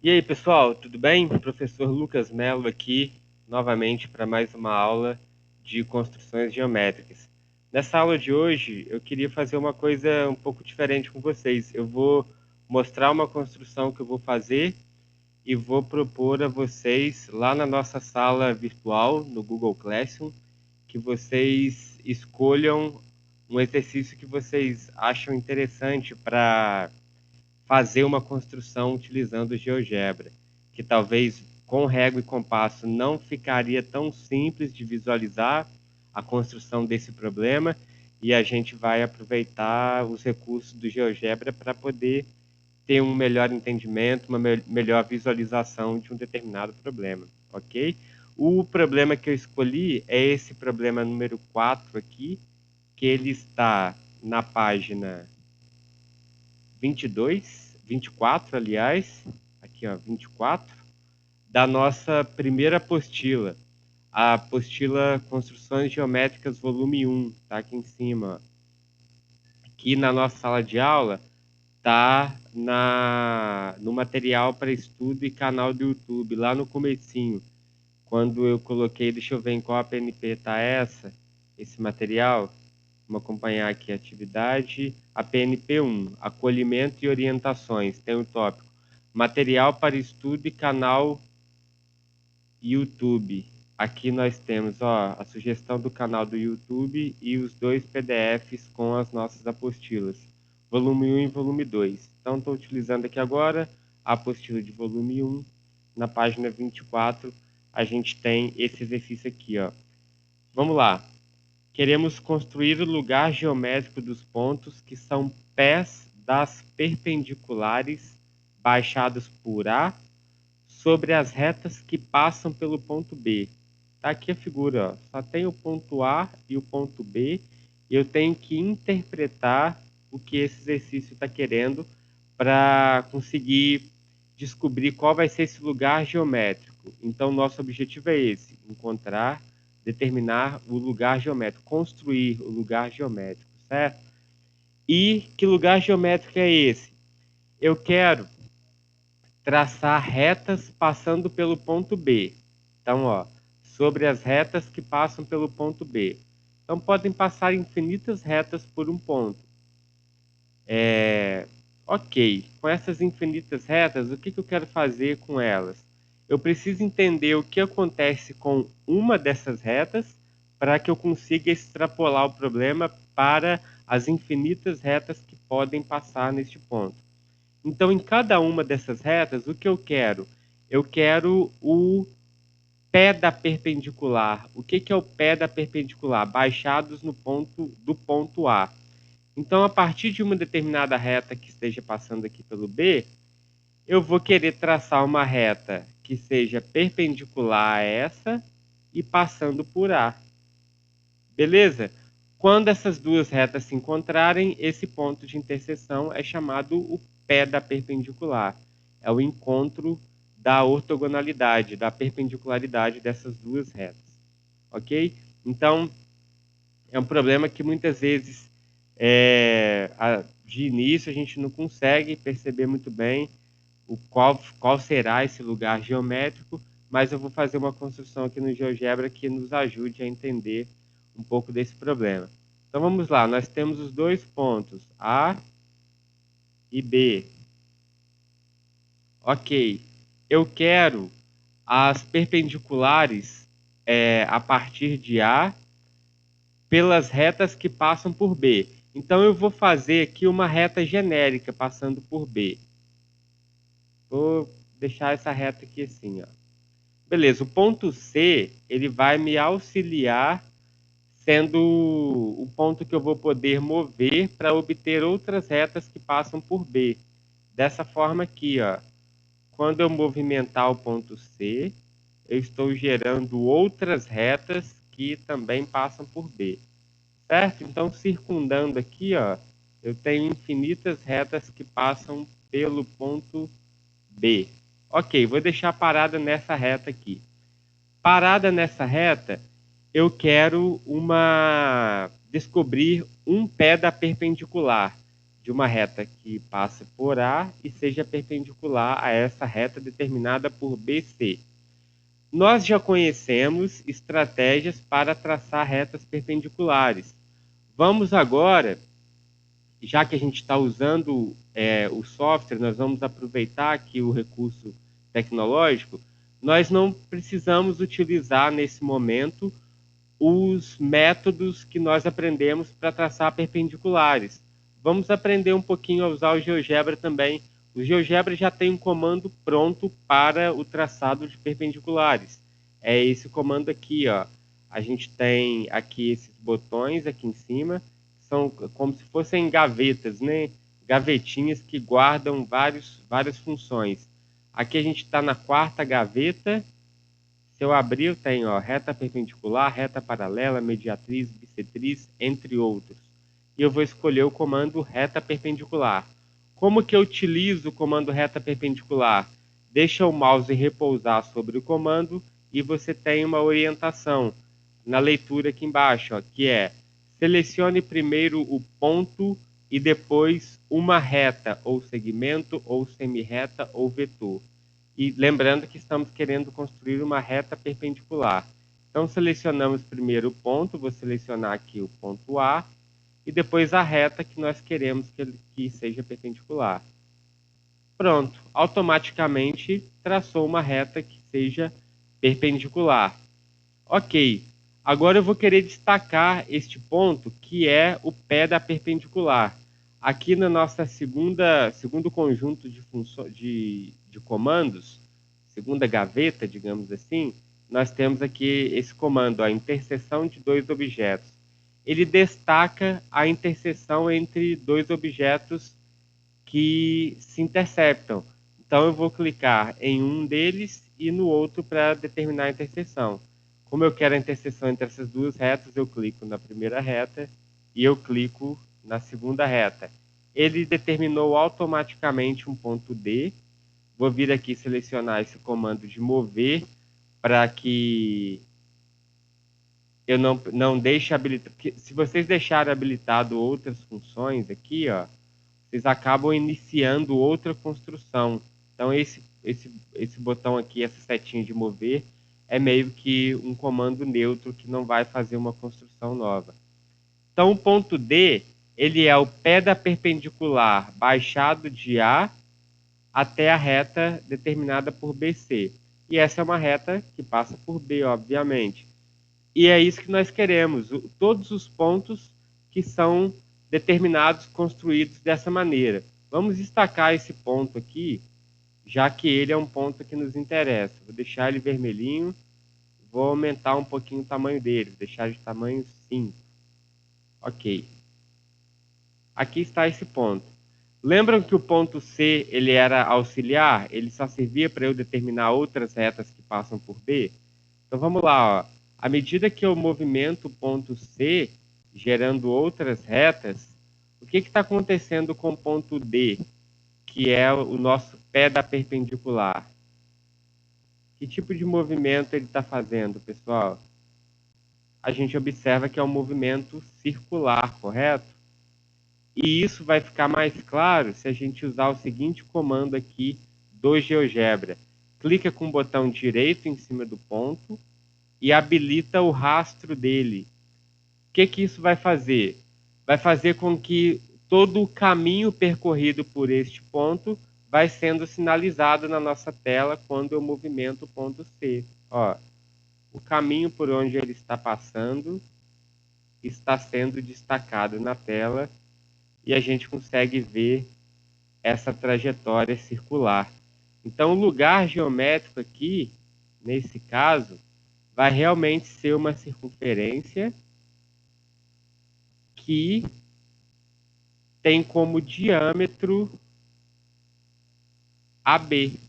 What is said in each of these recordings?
E aí, pessoal, tudo bem? Professor Lucas Mello aqui, novamente para mais uma aula de construções geométricas. Nessa aula de hoje, eu queria fazer uma coisa um pouco diferente com vocês. Eu vou mostrar uma construção que eu vou fazer e vou propor a vocês lá na nossa sala virtual, no Google Classroom, que vocês escolham um exercício que vocês acham interessante para fazer uma construção utilizando GeoGebra, que talvez com régua e compasso não ficaria tão simples de visualizar a construção desse problema, e a gente vai aproveitar os recursos do GeoGebra para poder ter um melhor entendimento, uma melhor visualização de um determinado problema, ok? O problema que eu escolhi é esse problema número 4 aqui, que ele está na página 24, aliás, aqui ó, 24, da nossa primeira apostila, a apostila Construções Geométricas volume 1, tá aqui em cima. Aqui na nossa sala de aula, tá no material para estudo e canal do YouTube, lá no comecinho, quando eu coloquei, deixa eu ver em qual APNP tá esse material. Vamos acompanhar aqui a atividade. A PNP1, acolhimento e orientações. Tem o tópico material para estudo e canal YouTube. Aqui nós temos a sugestão do canal do YouTube e os dois PDFs com as nossas apostilas. Volume 1 e volume 2. Então, estou utilizando aqui agora a apostila de volume 1. Na página 24, a gente tem esse exercício aqui, ó. Vamos lá. Queremos construir o lugar geométrico dos pontos que são pés das perpendiculares baixados por A sobre as retas que passam pelo ponto B. Tá aqui a figura, ó. Só tem o ponto A e o ponto B, e eu tenho que interpretar o que esse exercício está querendo para conseguir descobrir qual vai ser esse lugar geométrico. Então, nosso objetivo é esse, determinar o lugar geométrico, construir o lugar geométrico, certo? E que lugar geométrico é esse? Eu quero traçar retas passando pelo ponto B. Então, ó, sobre as retas que passam pelo ponto B. Então, podem passar infinitas retas por um ponto. Ok, com essas infinitas retas, o que eu quero fazer com elas? Eu preciso entender o que acontece com uma dessas retas para que eu consiga extrapolar o problema para as infinitas retas que podem passar neste ponto. Então, em cada uma dessas retas, o que eu quero? Eu quero o pé da perpendicular. O que é o pé da perpendicular? Baixados no ponto do ponto A. Então, a partir de uma determinada reta que esteja passando aqui pelo B, eu vou querer traçar uma reta que seja perpendicular a essa e passando por A. Beleza? Quando essas duas retas se encontrarem, esse ponto de interseção é chamado o pé da perpendicular. É o encontro da ortogonalidade, da perpendicularidade dessas duas retas. Ok? Então, é um problema que muitas vezes, de início, a gente não consegue perceber muito bem qual será esse lugar geométrico, mas eu vou fazer uma construção aqui no GeoGebra que nos ajude a entender um pouco desse problema. Então vamos lá, nós temos os dois pontos, A e B. Ok, eu quero as perpendiculares a partir de A pelas retas que passam por B. Então eu vou fazer aqui uma reta genérica passando por B. Vou deixar essa reta aqui assim, ó. Beleza, o ponto C, ele vai me auxiliar, sendo o ponto que eu vou poder mover para obter outras retas que passam por B. Dessa forma aqui, ó. Quando eu movimentar o ponto C, eu estou gerando outras retas que também passam por B. Certo? Então, circundando aqui, ó, eu tenho infinitas retas que passam pelo ponto B. Ok, vou deixar parada nessa reta aqui. Parada nessa reta, eu quero descobrir um pé da perpendicular. de uma reta que passa por A e seja perpendicular a essa reta determinada por BC. Nós já conhecemos estratégias para traçar retas perpendiculares. Vamos agora, já que a gente está usando o software, nós vamos aproveitar aqui o recurso tecnológico. Nós não precisamos utilizar nesse momento os métodos que nós aprendemos para traçar perpendiculares. Vamos aprender um pouquinho a usar o GeoGebra também. O GeoGebra já tem um comando pronto para o traçado de perpendiculares. É esse comando aqui, ó. A gente tem aqui esses botões aqui em cima, são como se fossem gavetas, né? Gavetinhas que guardam várias funções. Aqui a gente está na quarta gaveta. Se eu abrir, eu tenho reta perpendicular, reta paralela, mediatriz, bissetriz, entre outros. E eu vou escolher o comando reta perpendicular. Como que eu utilizo o comando reta perpendicular? Deixa o mouse repousar sobre o comando e você tem uma orientação na leitura aqui embaixo, que é: selecione primeiro o ponto e depois uma reta, ou segmento, ou semirreta, ou vetor. E lembrando que estamos querendo construir uma reta perpendicular. Então, selecionamos primeiro o ponto, vou selecionar aqui o ponto A, e depois a reta que nós queremos que seja perpendicular. Pronto, automaticamente traçou uma reta que seja perpendicular. Ok, agora eu vou querer destacar este ponto, que é o pé da perpendicular. Aqui na nossa segundo conjunto de comandos, segunda gaveta, digamos assim, nós temos aqui esse comando, a interseção de dois objetos. Ele destaca a interseção entre dois objetos que se interceptam. Então eu vou clicar em um deles e no outro para determinar a interseção. Como eu quero a interseção entre essas duas retas, eu clico na primeira reta e eu clico na segunda reta. Ele determinou automaticamente um ponto D. Vou vir aqui selecionar esse comando de mover para que eu não deixe habilitado. Se vocês deixarem habilitado outras funções aqui, ó, vocês acabam iniciando outra construção. Então, esse botão aqui, essa setinha de mover, é meio que um comando neutro que não vai fazer uma construção nova. Então, o ponto D, ele é o pé da perpendicular baixado de A até a reta determinada por BC. E essa é uma reta que passa por B, obviamente. E é isso que nós queremos, todos os pontos que são determinados, construídos dessa maneira. Vamos destacar esse ponto aqui, já que ele é um ponto que nos interessa. Vou deixar ele vermelhinho, vou aumentar um pouquinho o tamanho dele, vou deixar de tamanho 5. Ok. Aqui está esse ponto. Lembram que o ponto C ele era auxiliar? Ele só servia para eu determinar outras retas que passam por B? Então vamos lá, ó. À medida que eu movimento o ponto C, gerando outras retas, o que está acontecendo com o ponto D, que é o nosso pé da perpendicular? Que tipo de movimento ele está fazendo, pessoal? A gente observa que é um movimento circular, correto? E isso vai ficar mais claro se a gente usar o seguinte comando aqui do GeoGebra. Clica com o botão direito em cima do ponto e habilita o rastro dele. O que isso vai fazer? Vai fazer com que todo o caminho percorrido por este ponto vai sendo sinalizado na nossa tela quando eu movimento o ponto C. Ó, o caminho por onde ele está passando está sendo destacado na tela e a gente consegue ver essa trajetória circular. Então, o lugar geométrico aqui, nesse caso, vai realmente ser uma circunferência que tem como diâmetro AB,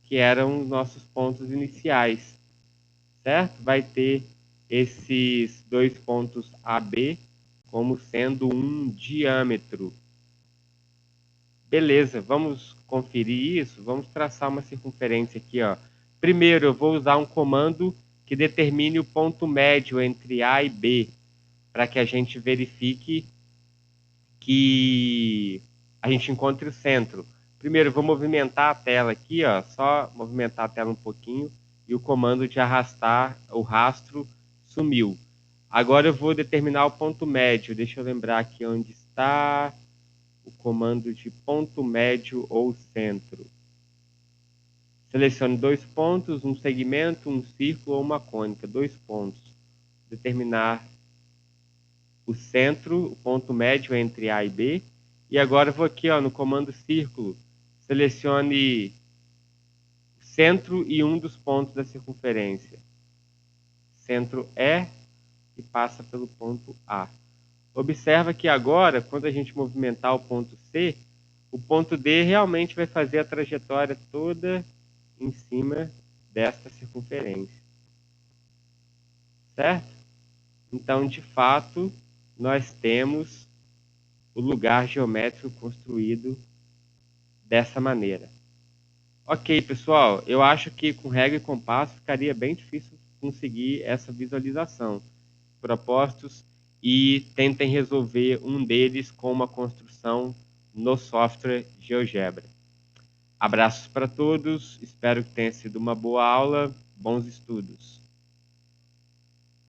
que eram os nossos pontos iniciais, certo? Vai ter esses dois pontos AB como sendo um diâmetro. Beleza, vamos conferir isso? Vamos traçar uma circunferência aqui, ó. Primeiro, eu vou usar um comando que determine o ponto médio entre A e B, para que a gente verifique que a gente encontre o centro. Primeiro, eu vou movimentar a tela aqui, ó, só movimentar a tela um pouquinho, e o comando de arrastar o rastro sumiu. Agora eu vou determinar o ponto médio. Deixa eu lembrar aqui onde está o comando de ponto médio ou centro. Selecione 2 pontos, um segmento, um círculo ou uma cônica. 2 pontos. Determinar o centro, o ponto médio entre A e B. E agora eu vou aqui, ó, no comando círculo. Selecione o centro e um dos pontos da circunferência. Centro E e passa pelo ponto A. Observa que agora, quando a gente movimentar o ponto C, o ponto D realmente vai fazer a trajetória toda em cima desta circunferência. Certo? Então, de fato, nós temos o lugar geométrico construído dessa maneira. Ok, pessoal, eu acho que com régua e compasso ficaria bem difícil conseguir essa visualização. Propostos e tentem resolver um deles com uma construção no software GeoGebra. Abraços para todos, espero que tenha sido uma boa aula, bons estudos.